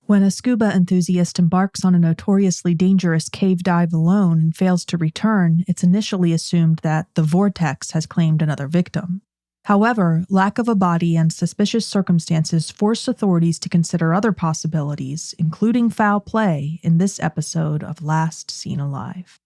When a scuba enthusiast embarks on a notoriously dangerous cave dive alone and fails to return, it's initially assumed that the vortex has claimed another victim. However, lack of a body and suspicious circumstances force authorities to consider other possibilities, including foul play, in this episode of Last Seen Alive.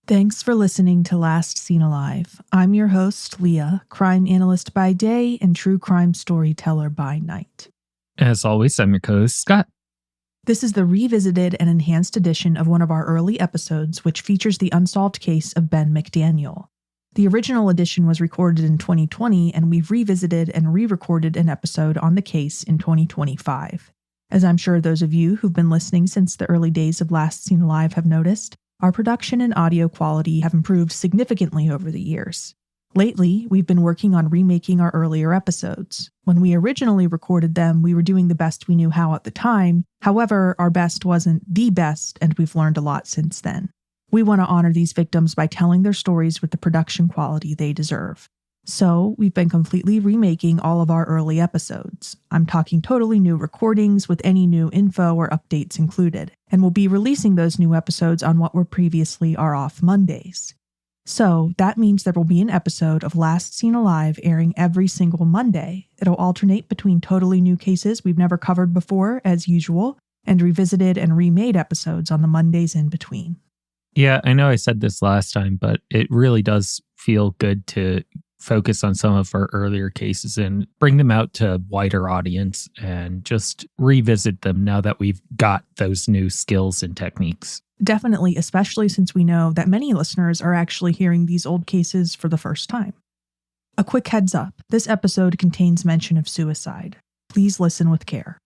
Thanks for listening to Last Seen Alive. I'm your host, Leah, crime analyst by day and true crime storyteller by night. As always, I'm your co-host, Scott. This is the revisited and enhanced edition of one of our early episodes, which features the unsolved case of Ben McDaniel. The original edition was recorded in 2020, and we've revisited and re-recorded an episode on the case in 2025. As I'm sure those of you who've been listening since the early days of Last Seen Alive have noticed, our production and audio quality have improved significantly over the years. Lately, we've been working on remaking our earlier episodes. When we originally recorded them, we were doing the best we knew how at the time. However, our best wasn't the best, and we've learned a lot since then. We want to honor these victims by telling their stories with the production quality they deserve. So, we've been completely remaking all of our early episodes. I'm talking totally new recordings with any new info or updates included, and we'll be releasing those new episodes on what were previously our off Mondays. So, that means there will be an episode of Last Seen Alive airing every single Monday. It'll alternate between totally new cases we've never covered before, as usual, and revisited and remade episodes on the Mondays in between. Yeah, I know I said this last time, but it really does feel good to focus on some of our earlier cases and bring them out to a wider audience and just revisit them now that we've got those new skills and techniques. Definitely, especially since we know that many listeners are actually hearing these old cases for the first time. A quick heads up, this episode contains mention of suicide. Please listen with care.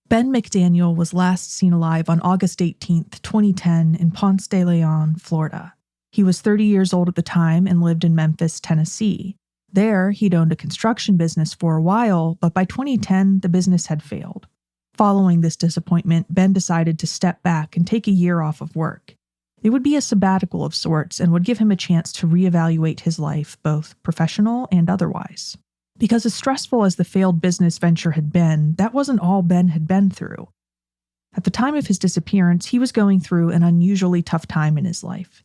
Ben McDaniel was last seen alive on August 18, 2010 in Ponce de Leon, Florida. He was 30 years old at the time and lived in Memphis, Tennessee. There, he'd owned a construction business for a while, but by 2010, the business had failed. Following this disappointment, Ben decided to step back and take a year off of work. It would be a sabbatical of sorts and would give him a chance to reevaluate his life, both professional and otherwise. Because as stressful as the failed business venture had been, that wasn't all Ben had been through. At the time of his disappearance, he was going through an unusually tough time in his life.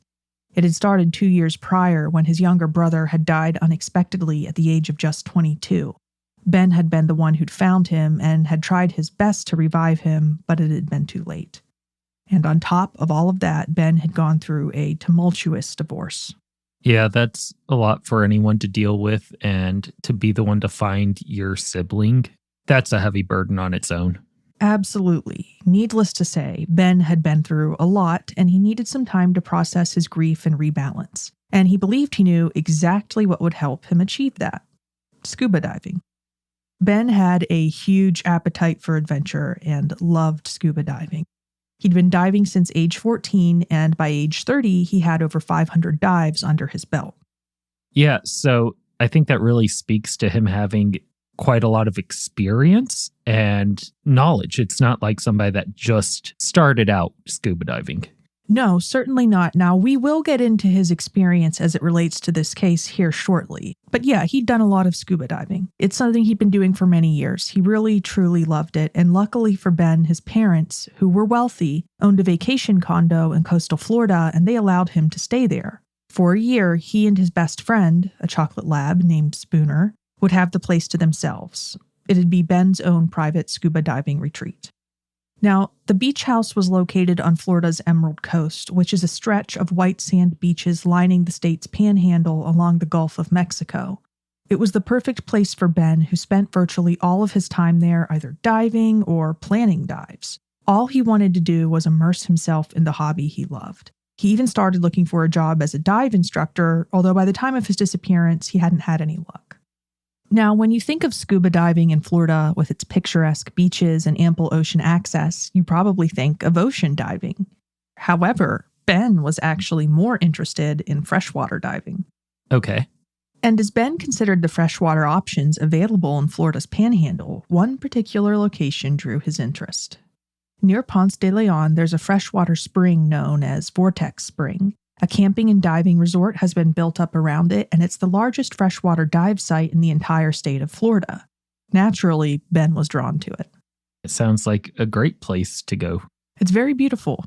It had started 2 years prior when his younger brother had died unexpectedly at the age of just 22. Ben had been the one who'd found him and had tried his best to revive him, but it had been too late. And on top of all of that, Ben had gone through a tumultuous divorce. Yeah, that's a lot for anyone to deal with, and to be the one to find your sibling, that's a heavy burden on its own. Absolutely. Needless to say, Ben had been through a lot, and he needed some time to process his grief and rebalance. And he believed he knew exactly what would help him achieve that: scuba diving. Ben had a huge appetite for adventure and loved scuba diving. He'd been diving since age 14, and by age 30, he had over 500 dives under his belt. Yeah, so I think that really speaks to him having quite a lot of experience and knowledge. It's not like somebody that just started out scuba diving. No, certainly not. Now, we will get into his experience as it relates to this case here shortly. But yeah, he'd done a lot of scuba diving. It's something he'd been doing for many years. He really, truly loved it. And luckily for Ben, his parents, who were wealthy, owned a vacation condo in coastal Florida, and they allowed him to stay there. For a year, he and his best friend, a chocolate lab named Spooner, would have the place to themselves. It'd be Ben's own private scuba diving retreat. Now, the beach house was located on Florida's Emerald Coast, which is a stretch of white sand beaches lining the state's panhandle along the Gulf of Mexico. It was the perfect place for Ben, who spent virtually all of his time there either diving or planning dives. All he wanted to do was immerse himself in the hobby he loved. He even started looking for a job as a dive instructor, although by the time of his disappearance, he hadn't had any luck. Now, when you think of scuba diving in Florida with its picturesque beaches and ample ocean access, you probably think of ocean diving. However, Ben was actually more interested in freshwater diving. Okay. And as Ben considered the freshwater options available in Florida's Panhandle, one particular location drew his interest. Near Ponce de Leon, there's a freshwater spring known as Vortex Spring. A camping and diving resort has been built up around it, and it's the largest freshwater dive site in the entire state of Florida. Naturally, Ben was drawn to it. It sounds like a great place to go. It's very beautiful.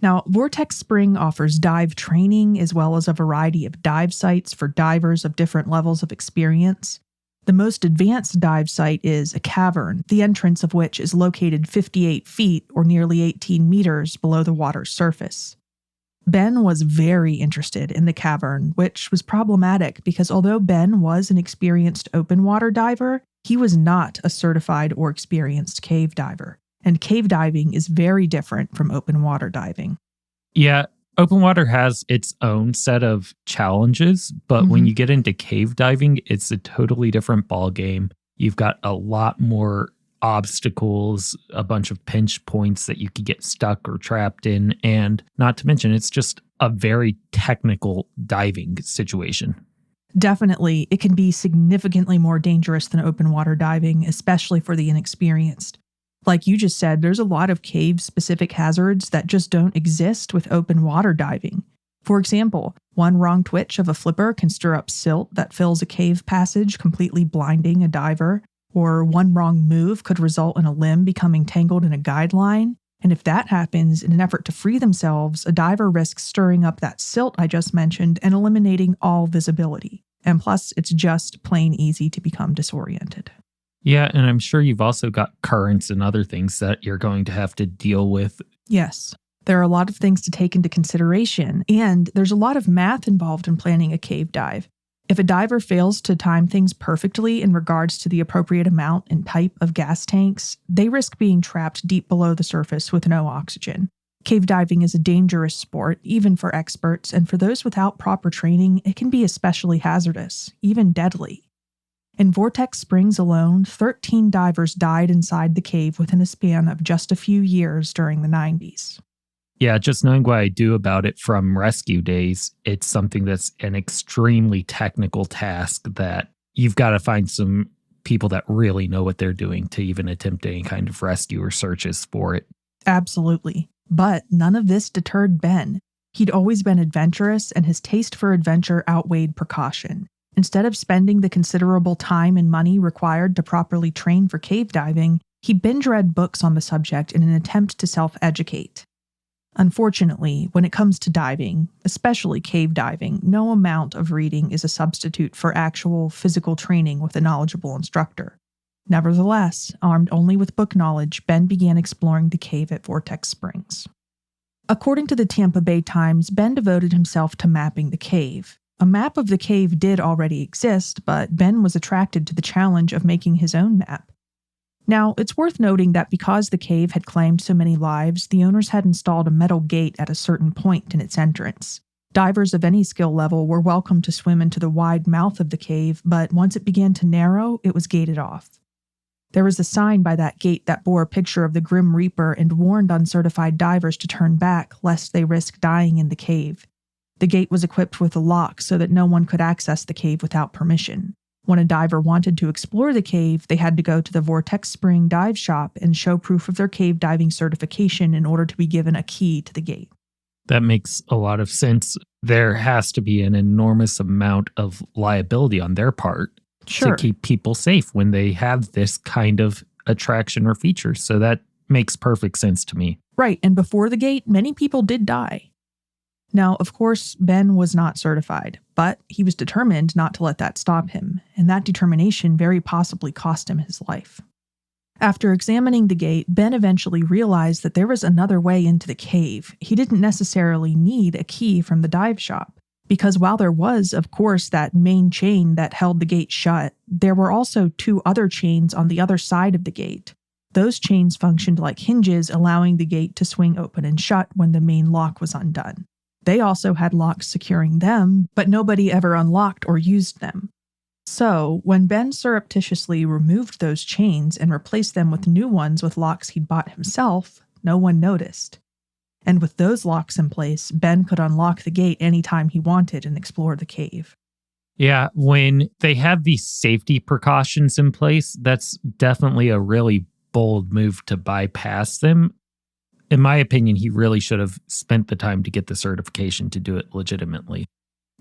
Now, Vortex Spring offers dive training as well as a variety of dive sites for divers of different levels of experience. The most advanced dive site is a cavern, the entrance of which is located 58 feet or nearly 18 meters below the water's surface. Ben was very interested in the cavern, which was problematic because although Ben was an experienced open water diver, he was not a certified or experienced cave diver. And cave diving is very different from open water diving. Yeah, open water has its own set of challenges, but when you get into cave diving, it's a totally different ballgame. You've got a lot more obstacles, a bunch of pinch points that you could get stuck or trapped in, and not to mention, it's just a very technical diving situation. Definitely, it can be significantly more dangerous than open water diving, especially for the inexperienced. Like you just said, there's a lot of cave-specific hazards that just don't exist with open water diving. For example, one wrong twitch of a flipper can stir up silt that fills a cave passage, completely blinding a diver, or one wrong move could result in a limb becoming tangled in a guideline. And if that happens, in an effort to free themselves, a diver risks stirring up that silt I just mentioned and eliminating all visibility. And plus, it's just plain easy to become disoriented. Yeah, and I'm sure you've also got currents and other things that you're going to have to deal with. Yes, there are a lot of things to take into consideration, and there's a lot of math involved in planning a cave dive. If a diver fails to time things perfectly in regards to the appropriate amount and type of gas tanks, they risk being trapped deep below the surface with no oxygen. Cave diving is a dangerous sport, even for experts, and for those without proper training, it can be especially hazardous, even deadly. In Vortex Springs alone, 13 divers died inside the cave within a span of just a few years during the 90s. Yeah, just knowing what I do about it from rescue days, it's something that's an extremely technical task that you've got to find some people that really know what they're doing to even attempt any kind of rescue or searches for it. Absolutely. But none of this deterred Ben. He'd always been adventurous, and his taste for adventure outweighed precaution. Instead of spending the considerable time and money required to properly train for cave diving, he binge-read books on the subject in an attempt to self-educate. Unfortunately, when it comes to diving, especially cave diving, no amount of reading is a substitute for actual physical training with a knowledgeable instructor. Nevertheless, armed only with book knowledge, Ben began exploring the cave at Vortex Springs. According to the Tampa Bay Times, Ben devoted himself to mapping the cave. A map of the cave did already exist, but Ben was attracted to the challenge of making his own map. Now, it's worth noting that because the cave had claimed so many lives, the owners had installed a metal gate at a certain point in its entrance. Divers of any skill level were welcome to swim into the wide mouth of the cave, but once it began to narrow, it was gated off. There was a sign by that gate that bore a picture of the Grim Reaper and warned uncertified divers to turn back lest they risk dying in the cave. The gate was equipped with a lock so that no one could access the cave without permission. When a diver wanted to explore the cave, they had to go to the Vortex Spring dive shop and show proof of their cave diving certification in order to be given a key to the gate. That makes a lot of sense. There has to be an enormous amount of liability on their part to keep people safe when they have this kind of attraction or feature. So that makes perfect sense to me. Right, and before the gate, many people did die. Now, of course, Ben was not certified, but he was determined not to let that stop him, and that determination very possibly cost him his life. After examining the gate, Ben eventually realized that there was another way into the cave. He didn't necessarily need a key from the dive shop, because while there was, of course, that main chain that held the gate shut, there were also two other chains on the other side of the gate. Those chains functioned like hinges, allowing the gate to swing open and shut when the main lock was undone. They also had locks securing them, but nobody ever unlocked or used them. So, when Ben surreptitiously removed those chains and replaced them with new ones with locks he'd bought himself, no one noticed. And with those locks in place, Ben could unlock the gate anytime he wanted and explore the cave. Yeah, when they have these safety precautions in place, that's definitely a really bold move to bypass them. In my opinion, he really should have spent the time to get the certification to do it legitimately.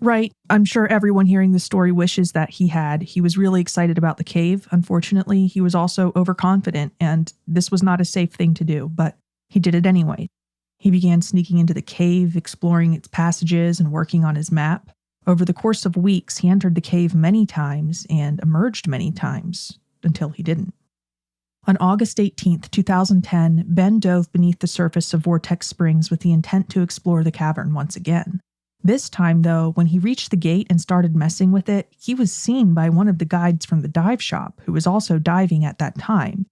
Right. I'm sure everyone hearing this story wishes that he had. He was really excited about the cave. Unfortunately, he was also overconfident, and this was not a safe thing to do, but he did it anyway. He began sneaking into the cave, exploring its passages, and working on his map. Over the course of weeks, he entered the cave many times and emerged many times, until he didn't. On August 18th, 2010, Ben dove beneath the surface of Vortex Springs with the intent to explore the cavern once again. This time, though, when he reached the gate and started messing with it, he was seen by one of the guides from the dive shop, who was also diving at that time.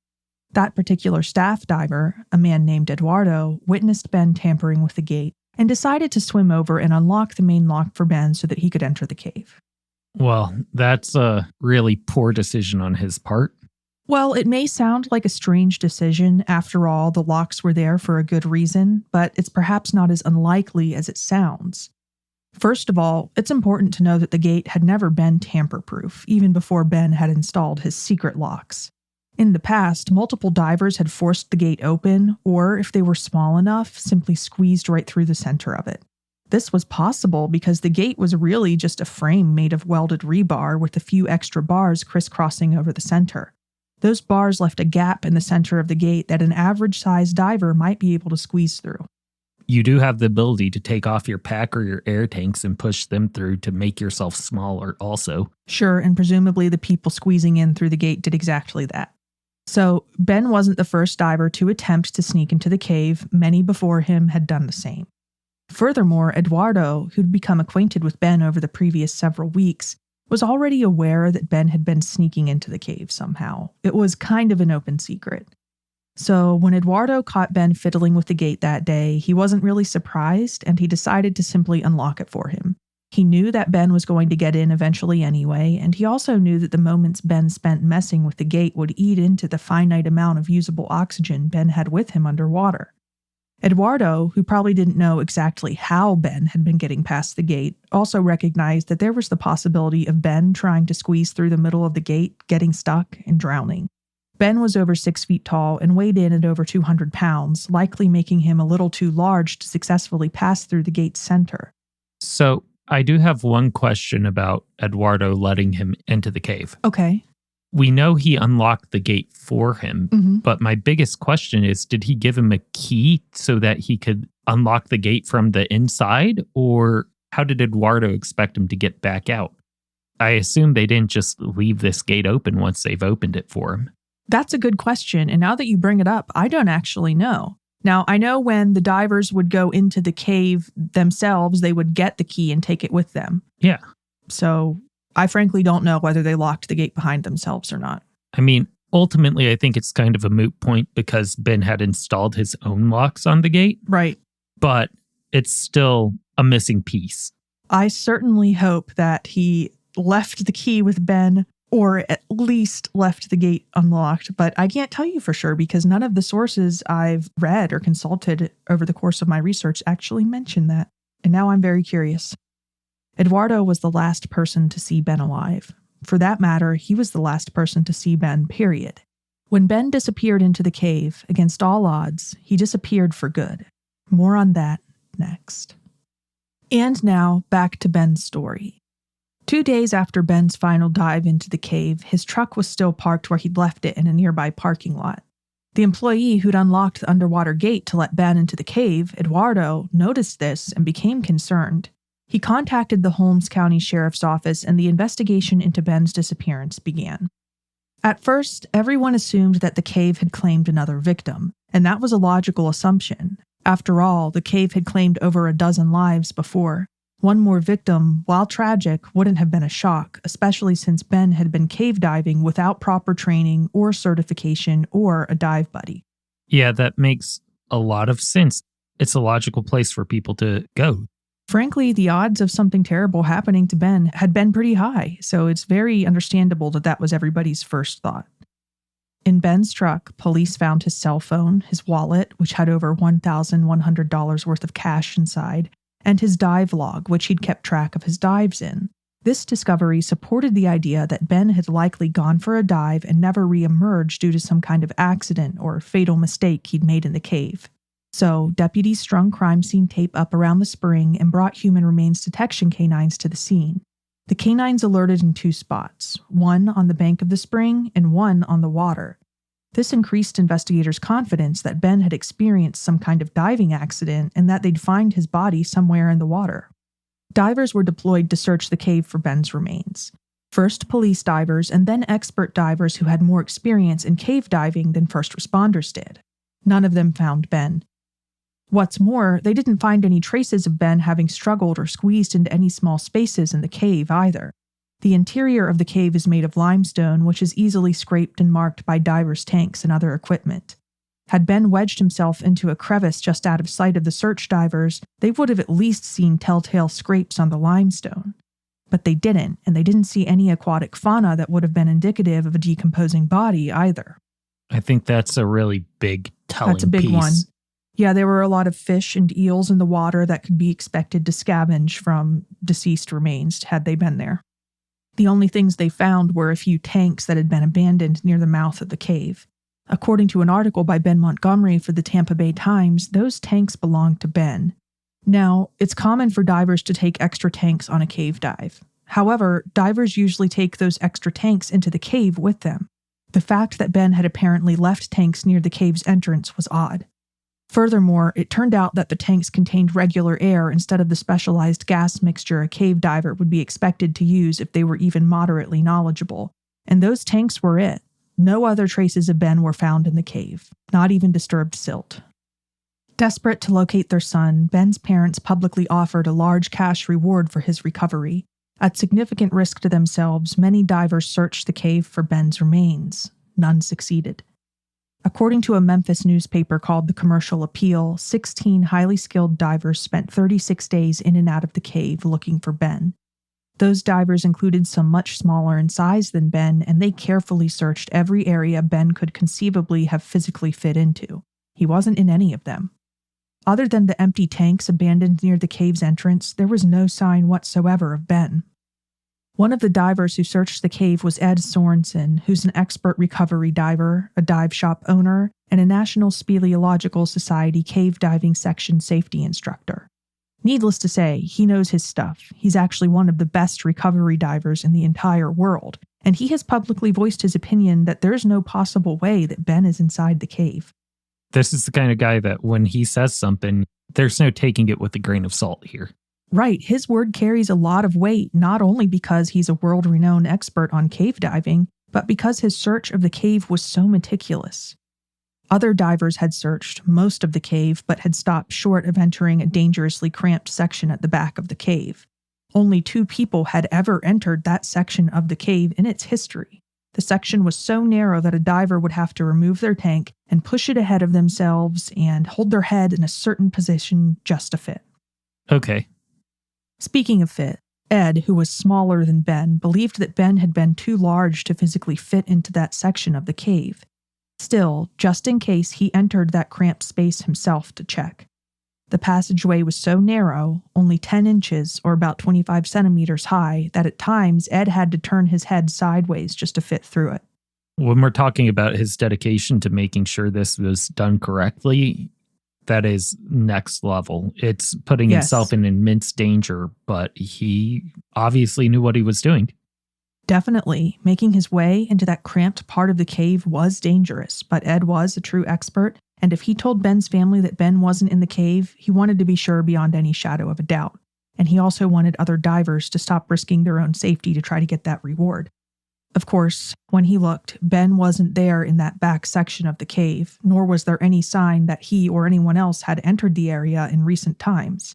That particular staff diver, a man named Eduardo, witnessed Ben tampering with the gate and decided to swim over and unlock the main lock for Ben so that he could enter the cave. Well, that's a really poor decision on his part. Well, it may sound like a strange decision. After all, the locks were there for a good reason, but it's perhaps not as unlikely as it sounds. First of all, it's important to know that the gate had never been tamper-proof, even before Ben had installed his secret locks. In the past, multiple divers had forced the gate open, or if they were small enough, simply squeezed right through the center of it. This was possible because the gate was really just a frame made of welded rebar with a few extra bars crisscrossing over the center. Those bars left a gap in the center of the gate that an average-sized diver might be able to squeeze through. You do have the ability to take off your pack or your air tanks and push them through to make yourself smaller also. Sure, and presumably the people squeezing in through the gate did exactly that. So, Ben wasn't the first diver to attempt to sneak into the cave. Many before him had done the same. Furthermore, Eduardo, who'd become acquainted with Ben over the previous several weeks, was already aware that Ben had been sneaking into the cave somehow. It was kind of an open secret. So when Eduardo caught Ben fiddling with the gate that day, he wasn't really surprised, and he decided to simply unlock it for him. He knew that Ben was going to get in eventually anyway, and he also knew that the moments Ben spent messing with the gate would eat into the finite amount of usable oxygen Ben had with him underwater. Eduardo, who probably didn't know exactly how Ben had been getting past the gate, also recognized that there was the possibility of Ben trying to squeeze through the middle of the gate, getting stuck, and drowning. Ben was over 6 feet tall and weighed in at over 200 pounds, likely making him a little too large to successfully pass through the gate's center. So, I do have one question about Eduardo letting him into the cave. Okay. We know he unlocked the gate for him, but my biggest question is, did he give him a key so that he could unlock the gate from the inside? Or how did Eduardo expect him to get back out? I assume they didn't just leave this gate open once they've opened it for him. That's a good question, and now that you bring it up, I don't actually know. Now, I know when the divers would go into the cave themselves, they would get the key and take it with them. Yeah. So I frankly don't know whether they locked the gate behind themselves or not. I mean, ultimately, I think it's kind of a moot point because Ben had installed his own locks on the gate. Right. But it's still a missing piece. I certainly hope that he left the key with Ben, or at least left the gate unlocked, but I can't tell you for sure because none of the sources I've read or consulted over the course of my research actually mention that, and now I'm very curious. Eduardo was the last person to see Ben alive. For that matter, he was the last person to see Ben, period. When Ben disappeared into the cave, against all odds, he disappeared for good. More on that next. And now, back to Ben's story. 2 days after Ben's final dive into the cave, his truck was still parked where he'd left it in a nearby parking lot. The employee who'd unlocked the underwater gate to let Ben into the cave, Eduardo, noticed this and became concerned. He contacted the Holmes County Sheriff's Office and the investigation into Ben's disappearance began. At first, everyone assumed that the cave had claimed another victim, and that was a logical assumption. After all, the cave had claimed over a dozen lives before. One more victim, while tragic, wouldn't have been a shock, especially since Ben had been cave diving without proper training or certification or a dive buddy. Yeah, that makes a lot of sense. It's a logical place for people to go. Frankly, the odds of something terrible happening to Ben had been pretty high, so it's very understandable that that was everybody's first thought. In Ben's truck, police found his cell phone, his wallet, which had over $1,100 worth of cash inside, and his dive log, which he'd kept track of his dives in. This discovery supported the idea that Ben had likely gone for a dive and never re-emerged due to some kind of accident or fatal mistake he'd made in the cave. So, deputies strung crime scene tape up around the spring and brought human remains detection canines to the scene. The canines alerted in 2 spots, one on the bank of the spring and one on the water. This increased investigators' confidence that Ben had experienced some kind of diving accident and that they'd find his body somewhere in the water. Divers were deployed to search the cave for Ben's remains. First police divers and then expert divers who had more experience in cave diving than first responders did. None of them found Ben. What's more, they didn't find any traces of Ben having struggled or squeezed into any small spaces in the cave either. The interior of the cave is made of limestone, which is easily scraped and marked by divers' tanks and other equipment. Had Ben wedged himself into a crevice just out of sight of the search divers, they would have at least seen telltale scrapes on the limestone. But they didn't, and they didn't see any aquatic fauna that would have been indicative of a decomposing body either. I think that's a really big telling piece. That's a big one. Yeah, there were a lot of fish and eels in the water that could be expected to scavenge from deceased remains had they been there. The only things they found were a few tanks that had been abandoned near the mouth of the cave. According to an article by Ben Montgomery for the Tampa Bay Times, those tanks belonged to Ben. Now, it's common for divers to take extra tanks on a cave dive. However, divers usually take those extra tanks into the cave with them. The fact that Ben had apparently left tanks near the cave's entrance was odd. Furthermore, it turned out that the tanks contained regular air instead of the specialized gas mixture a cave diver would be expected to use if they were even moderately knowledgeable. And those tanks were it. No other traces of Ben were found in the cave, not even disturbed silt. Desperate to locate their son, Ben's parents publicly offered a large cash reward for his recovery. At significant risk to themselves, many divers searched the cave for Ben's remains. None succeeded. According to a Memphis newspaper called The Commercial Appeal, 16 highly skilled divers spent 36 days in and out of the cave looking for Ben. Those divers included some much smaller in size than Ben, and they carefully searched every area Ben could conceivably have physically fit into. He wasn't in any of them. Other than the empty tanks abandoned near the cave's entrance, there was no sign whatsoever of Ben. One of the divers who searched the cave was Ed Sorensen, who's an expert recovery diver, a dive shop owner, and a National Speleological Society cave diving section safety instructor. Needless to say, he knows his stuff. He's actually one of the best recovery divers in the entire world, and he has publicly voiced his opinion that there's no possible way that Ben is inside the cave. This is the kind of guy that when he says something, there's no taking it with a grain of salt here. Right, his word carries a lot of weight, not only because he's a world-renowned expert on cave diving, but because his search of the cave was so meticulous. Other divers had searched most of the cave, but had stopped short of entering a dangerously cramped section at the back of the cave. Only 2 people had ever entered that section of the cave in its history. The section was so narrow that a diver would have to remove their tank and push it ahead of themselves and hold their head in a certain position just to fit. Okay. Speaking of fit, Ed, who was smaller than Ben, believed that Ben had been too large to physically fit into that section of the cave. Still, just in case, he entered that cramped space himself to check. The passageway was so narrow, only 10 inches or about 25 centimeters high, that at times Ed had to turn his head sideways just to fit through it. When we're talking about his dedication to making sure this was done correctly, that is next level. It's putting himself in immense danger, but he obviously knew what he was doing. Definitely. Making his way into that cramped part of the cave was dangerous, but Ed was a true expert, and if he told Ben's family that Ben wasn't in the cave, he wanted to be sure beyond any shadow of a doubt. And he also wanted other divers to stop risking their own safety to try to get that reward. Of course, when he looked, Ben wasn't there in that back section of the cave, nor was there any sign that he or anyone else had entered the area in recent times.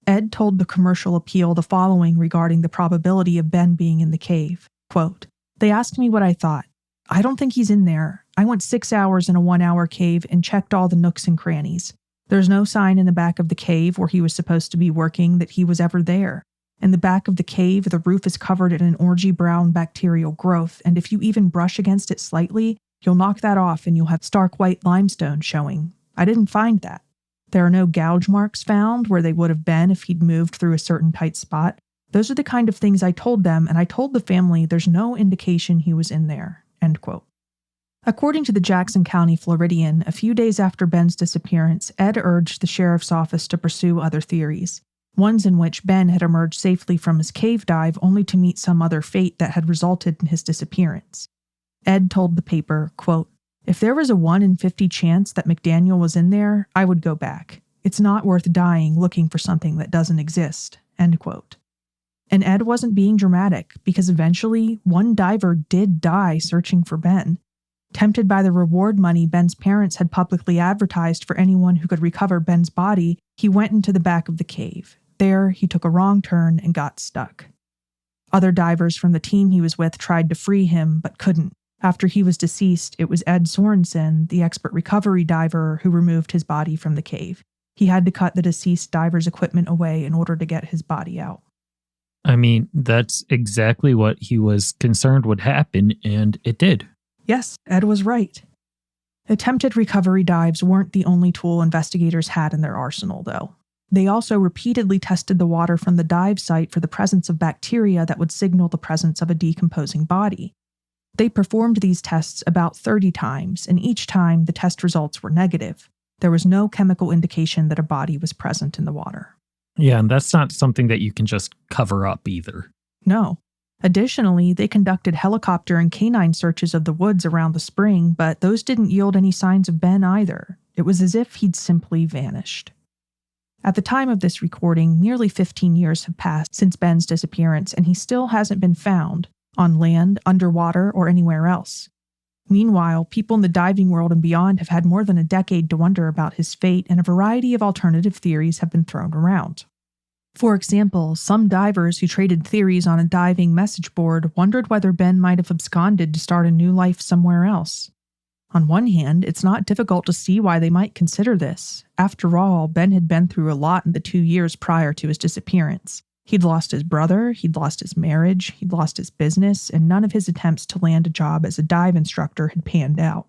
Ed told the Commercial Appeal the following regarding the probability of Ben being in the cave. Quote, "They asked me what I thought. I don't think he's in there. I went 6 hours in a 1-hour cave and checked all the nooks and crannies. There's no sign in the back of the cave where he was supposed to be working that he was ever there. In the back of the cave, the roof is covered in an orangey brown bacterial growth, and if you even brush against it slightly, you'll knock that off and you'll have stark white limestone showing. I didn't find that. There are no gouge marks found where they would have been if he'd moved through a certain tight spot. Those are the kind of things I told them, and I told the family there's no indication he was in there." End quote. According to the Jackson County Floridian, a few days after Ben's disappearance, Ed urged the sheriff's office to pursue other theories, ones in which Ben had emerged safely from his cave dive only to meet some other fate that had resulted in his disappearance. Ed told the paper, quote, "If there was a 1 in 50 chance that McDaniel was in there, I would go back. It's not worth dying looking for something that doesn't exist." End quote. And Ed wasn't being dramatic, because eventually one diver did die searching for Ben. Tempted by the reward money Ben's parents had publicly advertised for anyone who could recover Ben's body, he went into the back of the cave. There, he took a wrong turn and got stuck. Other divers from the team he was with tried to free him, but couldn't. After he was deceased, it was Ed Sorensen, the expert recovery diver, who removed his body from the cave. He had to cut the deceased diver's equipment away in order to get his body out. I mean, that's exactly what he was concerned would happen, and it did. Yes, Ed was right. Attempted recovery dives weren't the only tool investigators had in their arsenal, though. They also repeatedly tested the water from the dive site for the presence of bacteria that would signal the presence of a decomposing body. They performed these tests about 30 times, and each time the test results were negative. There was no chemical indication that a body was present in the water. Yeah, and that's not something that you can just cover up either. No. Additionally, they conducted helicopter and canine searches of the woods around the spring, but those didn't yield any signs of Ben either. It was as if he'd simply vanished. At the time of this recording, nearly 15 years have passed since Ben's disappearance, and he still hasn't been found, on land, underwater, or anywhere else. Meanwhile, people in the diving world and beyond have had more than a decade to wonder about his fate, and a variety of alternative theories have been thrown around. For example, some divers who traded theories on a diving message board wondered whether Ben might have absconded to start a new life somewhere else. On one hand, it's not difficult to see why they might consider this. After all, Ben had been through a lot in the 2 years prior to his disappearance. He'd lost his brother, he'd lost his marriage, he'd lost his business, and none of his attempts to land a job as a dive instructor had panned out.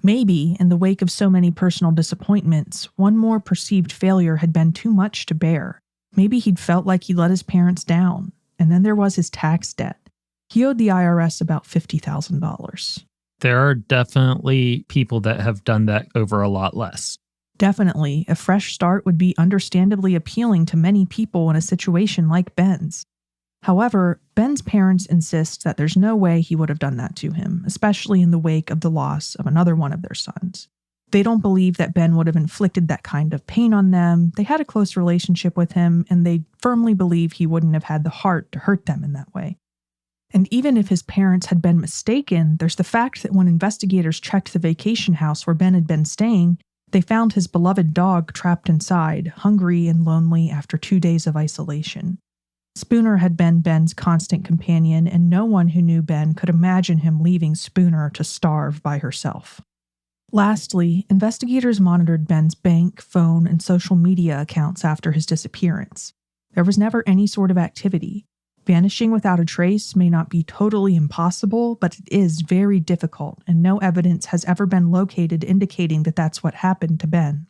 Maybe, in the wake of so many personal disappointments, one more perceived failure had been too much to bear. Maybe he'd felt like he let his parents down, and then there was his tax debt. He owed the IRS about $50,000. There are definitely people that have done that over a lot less. Definitely, a fresh start would be understandably appealing to many people in a situation like Ben's. However, Ben's parents insist that there's no way he would have done that to him, especially in the wake of the loss of another one of their sons. They don't believe that Ben would have inflicted that kind of pain on them. They had a close relationship with him, and they firmly believe he wouldn't have had the heart to hurt them in that way. And even if his parents had been mistaken, there's the fact that when investigators checked the vacation house where Ben had been staying, they found his beloved dog trapped inside, hungry and lonely after 2 days of isolation. Spooner had been Ben's constant companion, and no one who knew Ben could imagine him leaving Spooner to starve by herself. Lastly, investigators monitored Ben's bank, phone, and social media accounts after his disappearance. There was never any sort of activity. Vanishing without a trace may not be totally impossible, but it is very difficult, and no evidence has ever been located indicating that that's what happened to Ben.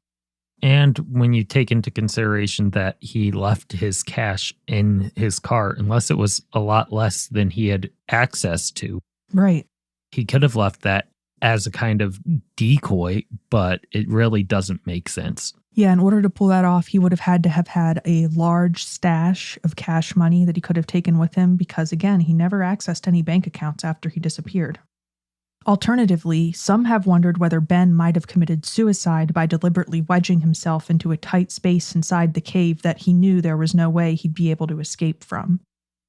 And when you take into consideration that he left his cash in his car, unless it was a lot less than he had access to. Right. He could have left that as a kind of decoy, but it really doesn't make sense. Yeah, in order to pull that off, he would have had a large stash of cash money that he could have taken with him because, again, he never accessed any bank accounts after he disappeared. Alternatively, some have wondered whether Ben might have committed suicide by deliberately wedging himself into a tight space inside the cave that he knew there was no way he'd be able to escape from.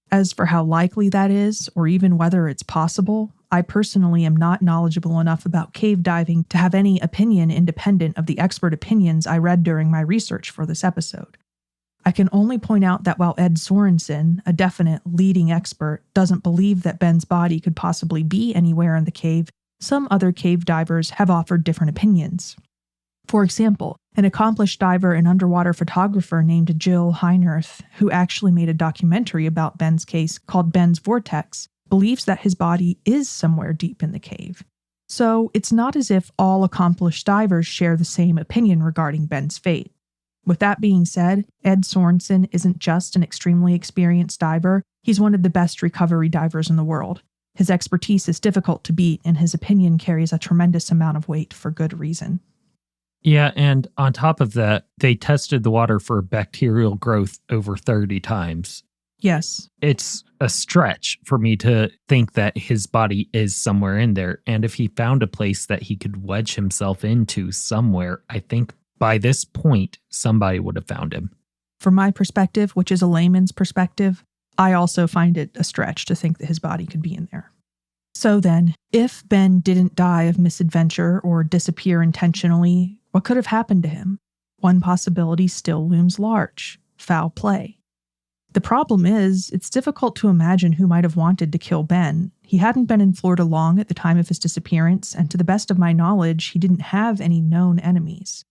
As for how likely that is, or even whether it's possible, I personally am not knowledgeable enough about cave diving to have any opinion independent of the expert opinions I read during my research for this episode. I can only point out that while Ed Sorensen, a definite leading expert, doesn't believe that Ben's body could possibly be anywhere in the cave, some other cave divers have offered different opinions. For example, an accomplished diver and underwater photographer named Jill Heinerth, who actually made a documentary about Ben's case called Ben's Vortex, believes that his body is somewhere deep in the cave. So it's not as if all accomplished divers share the same opinion regarding Ben's fate. With that being said, Ed Sorensen isn't just an extremely experienced diver, he's one of the best recovery divers in the world. His expertise is difficult to beat, and his opinion carries a tremendous amount of weight for good reason. Yeah, and on top of that, they tested the water for bacterial growth over 30 times. Yes. It's a stretch for me to think that his body is somewhere in there. And if he found a place that he could wedge himself into somewhere, I think by this point, somebody would have found him. From my perspective, which is a layman's perspective, I also find it a stretch to think that his body could be in there. So then, if Ben didn't die of misadventure or disappear intentionally, what could have happened to him? One possibility still looms large: foul play. The problem is, it's difficult to imagine who might have wanted to kill Ben. He hadn't been in Florida long at the time of his disappearance, and to the best of my knowledge, he didn't have any known enemies.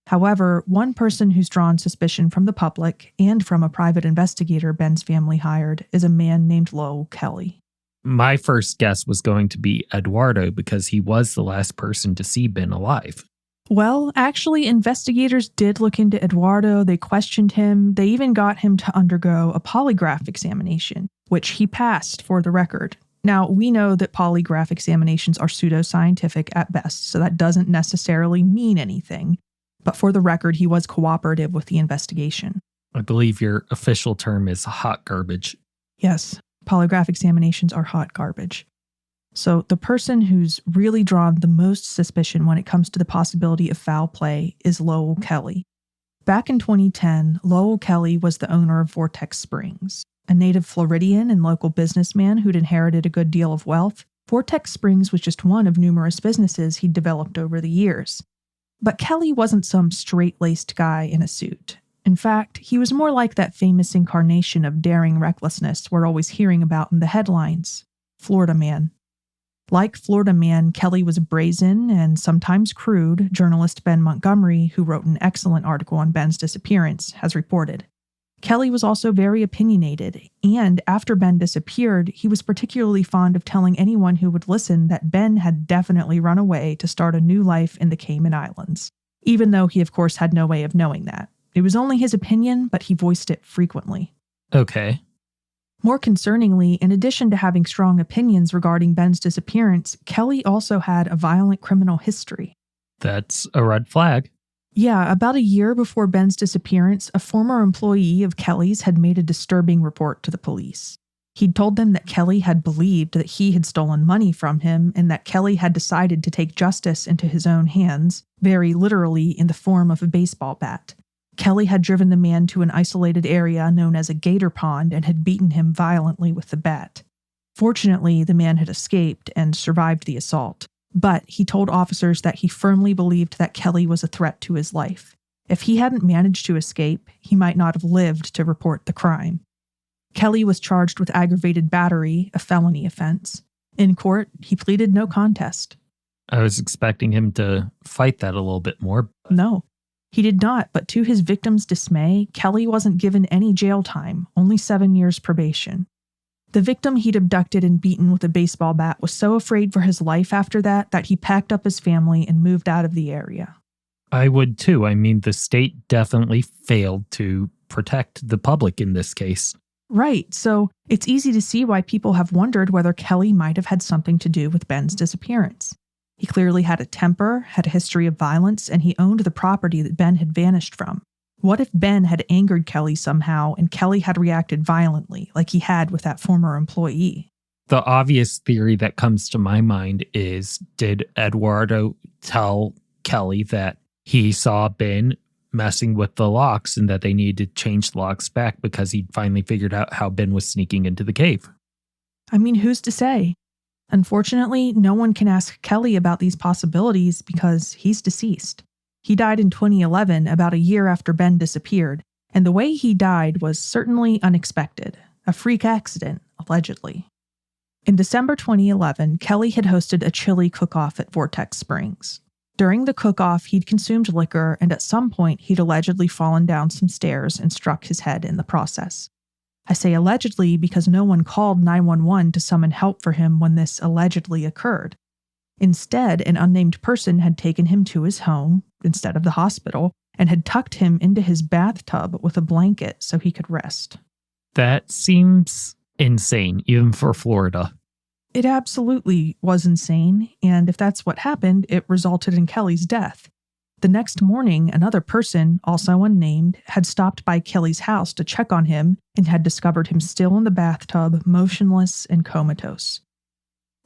However, one person who's drawn suspicion from the public and from a private investigator Ben's family hired is a man named Lowell Kelly. My first guess was going to be Eduardo because he was the last person to see Ben alive. Well, actually, investigators did look into Eduardo. They questioned him. They even got him to undergo a polygraph examination, which he passed, for the record. Now, we know that polygraph examinations are pseudoscientific at best, so that doesn't necessarily mean anything. But for the record, he was cooperative with the investigation. I believe your official term is hot garbage. Yes, polygraph examinations are hot garbage. So the person who's really drawn the most suspicion when it comes to the possibility of foul play is Lowell Kelly. Back in 2010, Lowell Kelly was the owner of Vortex Springs. A native Floridian and local businessman who'd inherited a good deal of wealth, Vortex Springs was just one of numerous businesses he'd developed over the years. But Kelly wasn't some straight-laced guy in a suit. In fact, he was more like that famous incarnation of daring recklessness we're always hearing about in the headlines: Florida Man. Like Florida Man, Kelly was brazen and sometimes crude, journalist Ben Montgomery, who wrote an excellent article on Ben's disappearance, has reported. Kelly was also very opinionated, and after Ben disappeared, he was particularly fond of telling anyone who would listen that Ben had definitely run away to start a new life in the Cayman Islands, even though he of course had no way of knowing that. It was only his opinion, but he voiced it frequently. Okay. More concerningly, in addition to having strong opinions regarding Ben's disappearance, Kelly also had a violent criminal history. That's a red flag. Yeah, about a year before Ben's disappearance, a former employee of Kelly's had made a disturbing report to the police. He'd told them that Kelly had believed that he had stolen money from him and that Kelly had decided to take justice into his own hands, very literally in the form of a baseball bat. Kelly had driven the man to an isolated area known as a gator pond and had beaten him violently with the bat. Fortunately, the man had escaped and survived the assault, but he told officers that he firmly believed that Kelly was a threat to his life. If he hadn't managed to escape, he might not have lived to report the crime. Kelly was charged with aggravated battery, a felony offense. In court, he pleaded no contest. I was expecting him to fight that a little bit more. No. He did not, but to his victim's dismay, Kelly wasn't given any jail time, only 7 years probation. The victim he'd abducted and beaten with a baseball bat was so afraid for his life after that he packed up his family and moved out of the area. I would too. I mean, the state definitely failed to protect the public in this case. Right, so it's easy to see why people have wondered whether Kelly might have had something to do with Ben's disappearance. He clearly had a temper, had a history of violence, and he owned the property that Ben had vanished from. What if Ben had angered Kelly somehow and Kelly had reacted violently, like he had with that former employee? The obvious theory that comes to my mind is, did Eduardo tell Kelly that he saw Ben messing with the locks and that they needed to change the locks back because he'd finally figured out how Ben was sneaking into the cave? I mean, who's to say? Unfortunately, no one can ask Kelly about these possibilities because he's deceased. He died in 2011, about a year after Ben disappeared, and the way he died was certainly unexpected. A freak accident, allegedly. In December 2011, Kelly had hosted a chili cook-off at Vortex Springs. During the cook-off, he'd consumed liquor, and at some point, he'd allegedly fallen down some stairs and struck his head in the process. I say allegedly because no one called 911 to summon help for him when this allegedly occurred. Instead, an unnamed person had taken him to his home, instead of the hospital, and had tucked him into his bathtub with a blanket so he could rest. That seems insane, even for Florida. It absolutely was insane, and if that's what happened, it resulted in Kelly's death. The next morning, another person, also unnamed, had stopped by Kelly's house to check on him and had discovered him still in the bathtub, motionless and comatose.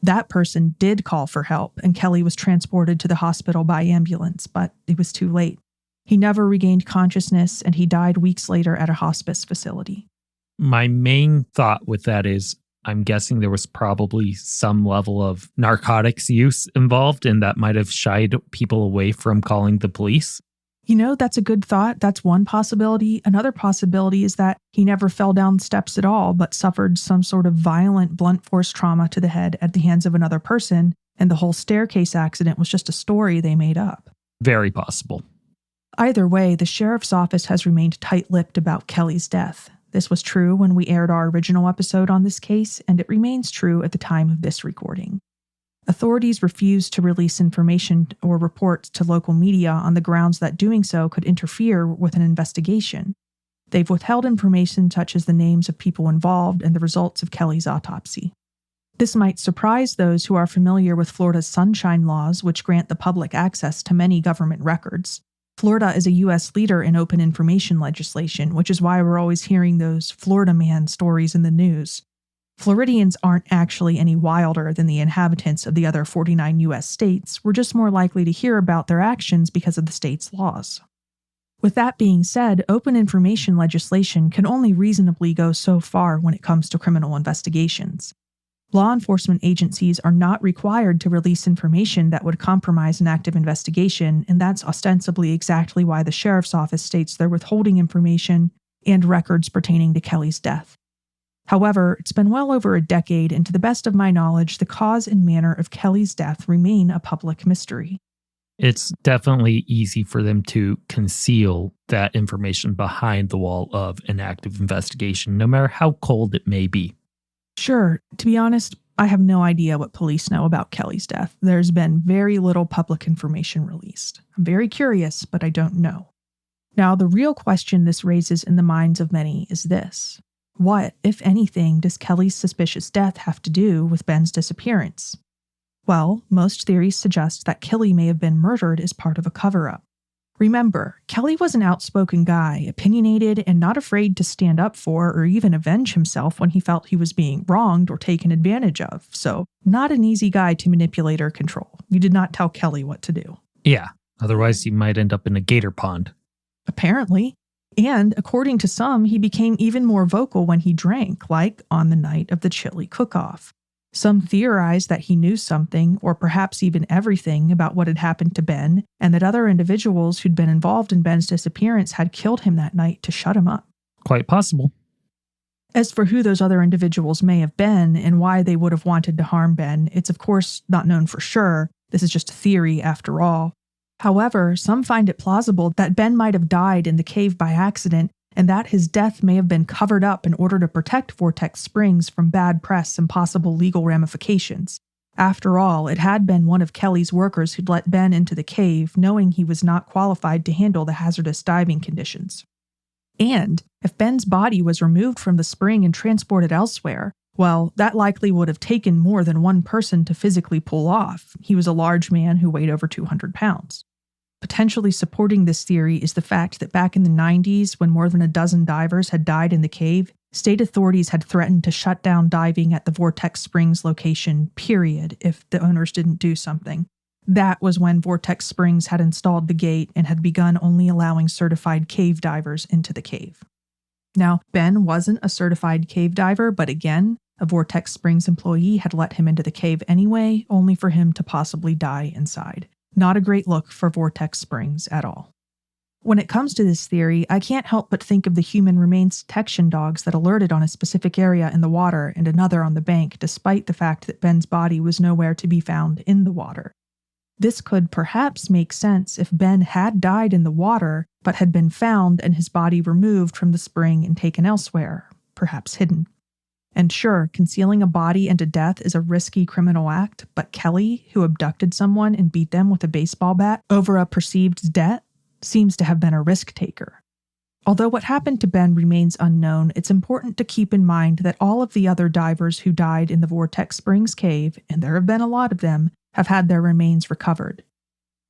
That person did call for help, and Kelly was transported to the hospital by ambulance, but it was too late. He never regained consciousness, and he died weeks later at a hospice facility. My main thought with that is, I'm guessing there was probably some level of narcotics use involved, and that might have shied people away from calling the police. That's a good thought. That's one possibility. Another possibility is that he never fell down steps at all, but suffered some sort of violent blunt force trauma to the head at the hands of another person, and the whole staircase accident was just a story they made up. Very possible. Either way, the sheriff's office has remained tight-lipped about Kelly's death. This was true when we aired our original episode on this case, and it remains true at the time of this recording. Authorities refused to release information or reports to local media on the grounds that doing so could interfere with an investigation. They've withheld information such as the names of people involved and the results of Kelly's autopsy. This might surprise those who are familiar with Florida's sunshine laws, which grant the public access to many government records. Florida is a U.S. leader in open information legislation, which is why we're always hearing those Florida man stories in the news. Floridians aren't actually any wilder than the inhabitants of the other 49 U.S. states. We're just more likely to hear about their actions because of the state's laws. With that being said, open information legislation can only reasonably go so far when it comes to criminal investigations. Law enforcement agencies are not required to release information that would compromise an active investigation, and that's ostensibly exactly why the sheriff's office states they're withholding information and records pertaining to Kelly's death. However, it's been well over a decade, and to the best of my knowledge, the cause and manner of Kelly's death remain a public mystery. It's definitely easy for them to conceal that information behind the wall of an active investigation, no matter how cold it may be. Sure, to be honest, I have no idea what police know about Kelly's death. There's been very little public information released. I'm very curious, but I don't know. Now, the real question this raises in the minds of many is this. What, if anything, does Kelly's suspicious death have to do with Ben's disappearance? Well, most theories suggest that Kelly may have been murdered as part of a cover-up. Remember, Kelly was an outspoken guy, opinionated and not afraid to stand up for or even avenge himself when he felt he was being wronged or taken advantage of, so not an easy guy to manipulate or control. You did not tell Kelly what to do. Yeah, otherwise he might end up in a gator pond. Apparently. And according to some, he became even more vocal when he drank, like on the night of the chili cook-off. Some theorized that he knew something, or perhaps even everything, about what had happened to Ben, and that other individuals who'd been involved in Ben's disappearance had killed him that night to shut him up. Quite possible. As for who those other individuals may have been and why they would have wanted to harm Ben, it's of course not known for sure. This is just a theory after all. However, some find it plausible that Ben might have died in the cave by accident, and that his death may have been covered up in order to protect Vortex Springs from bad press and possible legal ramifications. After all, it had been one of Kelly's workers who'd let Ben into the cave, knowing he was not qualified to handle the hazardous diving conditions. And if Ben's body was removed from the spring and transported elsewhere, well, that likely would have taken more than one person to physically pull off. He was a large man who weighed over 200 pounds. Potentially supporting this theory is the fact that back in the 90s, when more than a dozen divers had died in the cave, state authorities had threatened to shut down diving at the Vortex Springs location, period, if the owners didn't do something. That was when Vortex Springs had installed the gate and had begun only allowing certified cave divers into the cave. Now, Ben wasn't a certified cave diver, but again, a Vortex Springs employee had let him into the cave anyway, only for him to possibly die inside. Not a great look for Vortex Springs at all. When it comes to this theory, I can't help but think of the human remains detection dogs that alerted on a specific area in the water and another on the bank, despite the fact that Ben's body was nowhere to be found in the water. This could perhaps make sense if Ben had died in the water, but had been found and his body removed from the spring and taken elsewhere, perhaps hidden. And sure, concealing a body and a death is a risky criminal act, but Kelly, who abducted someone and beat them with a baseball bat over a perceived debt, seems to have been a risk taker. Although what happened to Ben remains unknown, it's important to keep in mind that all of the other divers who died in the Vortex Springs Cave, and there have been a lot of them, have had their remains recovered.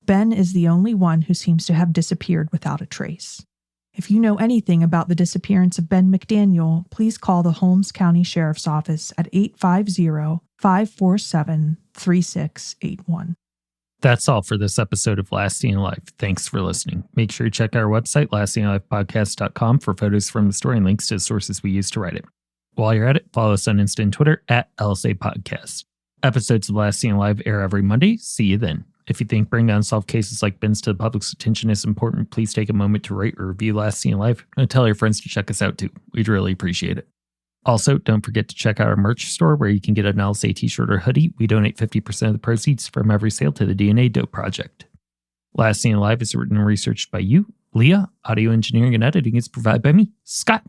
Ben is the only one who seems to have disappeared without a trace. If you know anything about the disappearance of Ben McDaniel, please call the Holmes County Sheriff's Office at 850-547-3681. That's all for this episode of Last Seen Alive. Thanks for listening. Make sure you check our website, lastseenalivepodcast.com, for photos from the story and links to the sources we used to write it. While you're at it, follow us on Insta and Twitter at LSA Podcast. Episodes of Last Seen Alive air every Monday. See you then. If you think bringing unsolved cases like Ben's to the public's attention is important, please take a moment to rate or review Last Seen Alive and tell your friends to check us out too. We'd really appreciate it. Also, don't forget to check out our merch store where you can get an LSA t-shirt or hoodie. We donate 50% of the proceeds from every sale to the DNA Dope Project. Last Seen Alive is written and researched by you, Leah. Audio engineering and editing is provided by me, Scott.